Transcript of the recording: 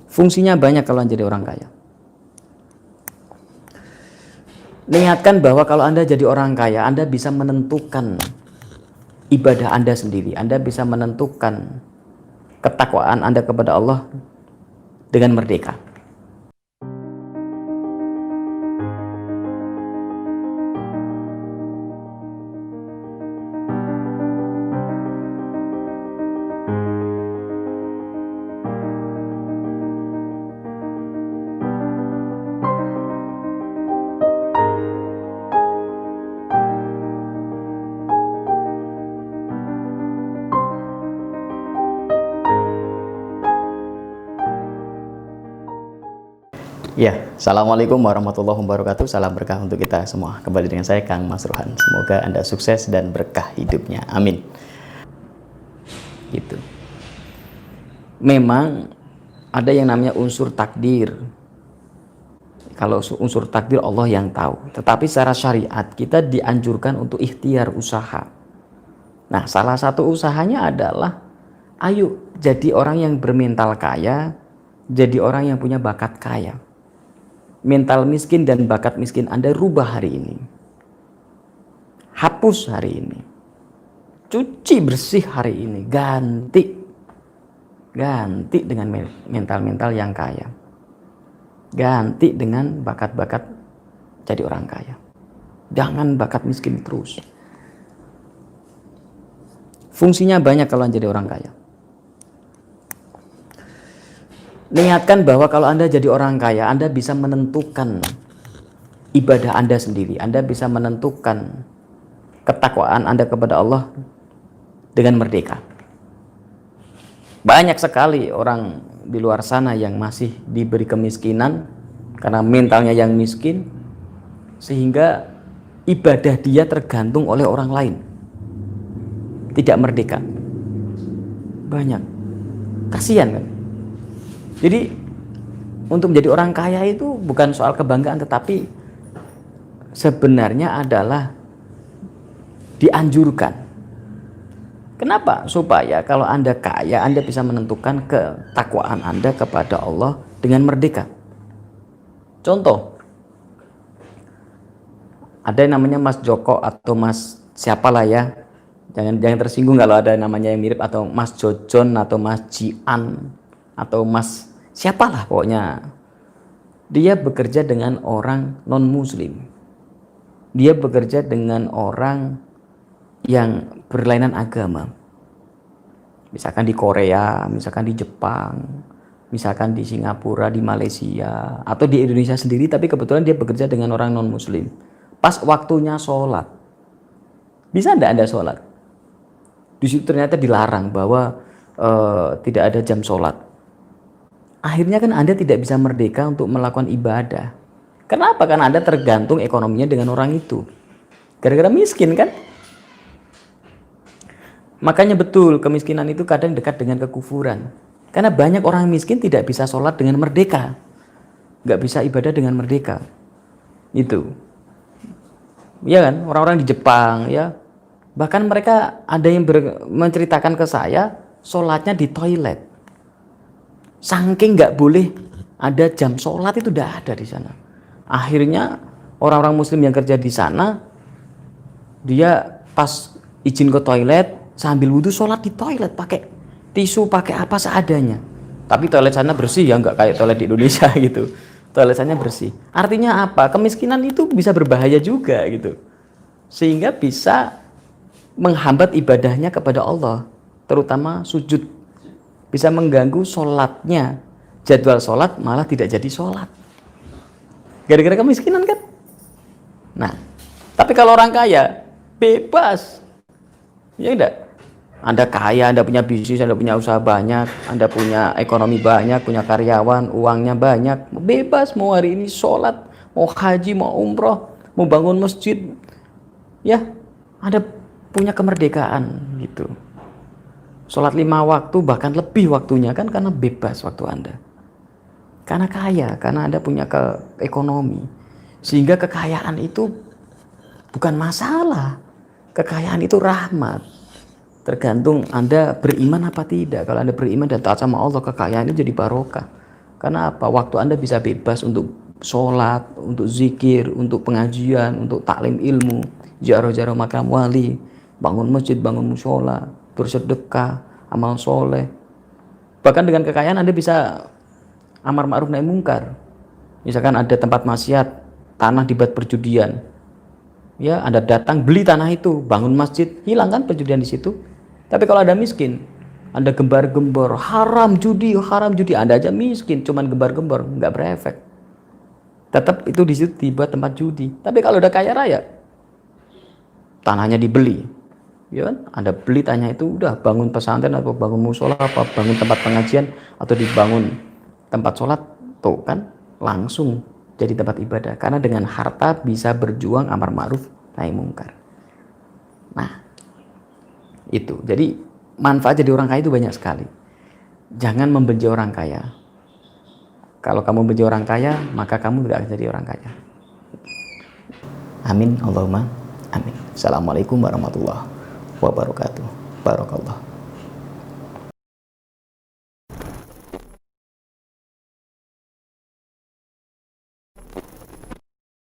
Fungsinya banyak kalau jadi orang kaya. Niatkan bahwa kalau Anda jadi orang kaya, Anda bisa menentukan ibadah Anda sendiri. Anda bisa menentukan ketakwaan Anda kepada Allah dengan merdeka. Ya, Assalamualaikum warahmatullahi wabarakatuh. Salam berkah untuk kita semua. Kembali dengan saya Kang Mas Rohan. Semoga Anda sukses dan berkah hidupnya. Amin. Gitu. Memang ada yang namanya unsur takdir. Kalau unsur takdir Allah yang tahu. Tetapi secara syariat kita dianjurkan untuk ikhtiar usaha. Nah, salah satu usahanya adalah ayo jadi orang yang bermental kaya, jadi orang yang punya bakat kaya. Mental miskin dan bakat miskin Anda rubah hari ini. Hapus hari ini. Cuci bersih hari ini. Ganti dengan mental-mental yang kaya. Ganti dengan bakat-bakat jadi orang kaya. Jangan bakat miskin terus. Fungsinya banyak kalau jadi orang kaya. Niatkan bahwa kalau Anda jadi orang kaya, Anda bisa menentukan ibadah Anda sendiri. Anda bisa menentukan ketakwaan Anda kepada Allah dengan merdeka. Banyak sekali orang di luar sana yang masih diberi kemiskinan karena mentalnya yang miskin, sehingga ibadah dia tergantung oleh orang lain. Tidak merdeka. Banyak. Kasihan kan? Jadi untuk menjadi orang kaya itu bukan soal kebanggaan, tetapi sebenarnya adalah dianjurkan. Kenapa? Supaya kalau Anda kaya, Anda bisa menentukan ketakwaan Anda kepada Allah dengan merdeka. Contoh, ada yang namanya Mas Joko atau Mas siapalah ya, jangan tersinggung kalau ada namanya yang mirip, atau Mas Jojon atau Mas Jian atau Mas siapalah pokoknya. Dia bekerja dengan orang non muslim. Dia bekerja dengan orang yang berlainan agama. Misalkan di Korea, misalkan di Jepang, misalkan di Singapura, di Malaysia, atau di Indonesia sendiri, tapi kebetulan dia bekerja dengan orang non muslim. Pas waktunya sholat, bisa enggak Anda sholat? Di situ ternyata dilarang bahwa tidak ada jam sholat. Akhirnya kan Anda tidak bisa merdeka untuk melakukan ibadah. Kenapa? Karena Anda tergantung ekonominya dengan orang itu. Gara-gara miskin kan? Makanya betul, kemiskinan itu kadang dekat dengan kekufuran. Karena banyak orang miskin tidak bisa sholat dengan merdeka. Nggak bisa ibadah dengan merdeka. Itu. Ya kan? Orang-orang di Jepang ya. Bahkan mereka ada yang menceritakan ke saya, sholatnya di toilet. Saking nggak boleh ada jam sholat itu udah ada di sana. Akhirnya orang-orang muslim yang kerja di sana, dia pas izin ke toilet sambil wudhu sholat di toilet, pakai tisu, pakai apa seadanya. Tapi toilet sana bersih ya, nggak kayak toilet di Indonesia gitu. Toilet sana bersih. Artinya apa? Kemiskinan itu bisa berbahaya juga gitu. Sehingga bisa menghambat ibadahnya kepada Allah, terutama sujud. Bisa mengganggu sholatnya. Jadwal sholat malah tidak jadi sholat. Gara-gara kemiskinan kan? Nah, tapi kalau orang kaya, bebas. Ya enggak? Anda kaya, Anda punya bisnis, Anda punya usaha banyak, Anda punya ekonomi banyak, punya karyawan, uangnya banyak. Bebas, mau hari ini sholat, mau haji, mau umroh, mau bangun masjid. Ya, Anda punya kemerdekaan gitu. Sholat 5 waktu, bahkan lebih waktunya kan, karena bebas waktu Anda. Karena kaya, karena Anda punya ekonomi. Sehingga kekayaan itu bukan masalah. Kekayaan itu rahmat. Tergantung Anda beriman apa tidak. Kalau Anda beriman dan taat sama Allah, kekayaan itu jadi barokah. Karena apa? Waktu Anda bisa bebas untuk sholat, untuk zikir, untuk pengajian, untuk taklim ilmu, ziarah-ziarah makam wali, bangun masjid, bangun mushola, bersedekah, amal soleh. Bahkan dengan kekayaan Anda bisa amar ma'ruf nahi mungkar. Misalkan ada tempat maksiat, tanah dibuat perjudian, ya Anda datang beli tanah itu, bangun masjid, hilangkan perjudian di situ. Tapi kalau Anda miskin, Anda gembar-gembor haram judi, Anda aja miskin, cuman gembar-gembor, nggak berefek. Tetap itu di situ dibuat tempat judi. Tapi kalau udah kaya raya, tanahnya dibeli, ya kan? Anda beli tanahnya itu, udah bangun pesantren atau bangun musola, apa bangun tempat pengajian atau dibangun tempat sholat, tuh kan langsung jadi tempat ibadah. Karena dengan harta bisa berjuang amar ma'ruf nahi mungkar. Nah, itu. Jadi manfaat jadi orang kaya itu banyak sekali. Jangan membenci orang kaya. Kalau kamu benci orang kaya, maka kamu tidak akan jadi orang kaya. Amin. Allahumma amin. Assalamualaikum warahmatullahi wabarakatuh.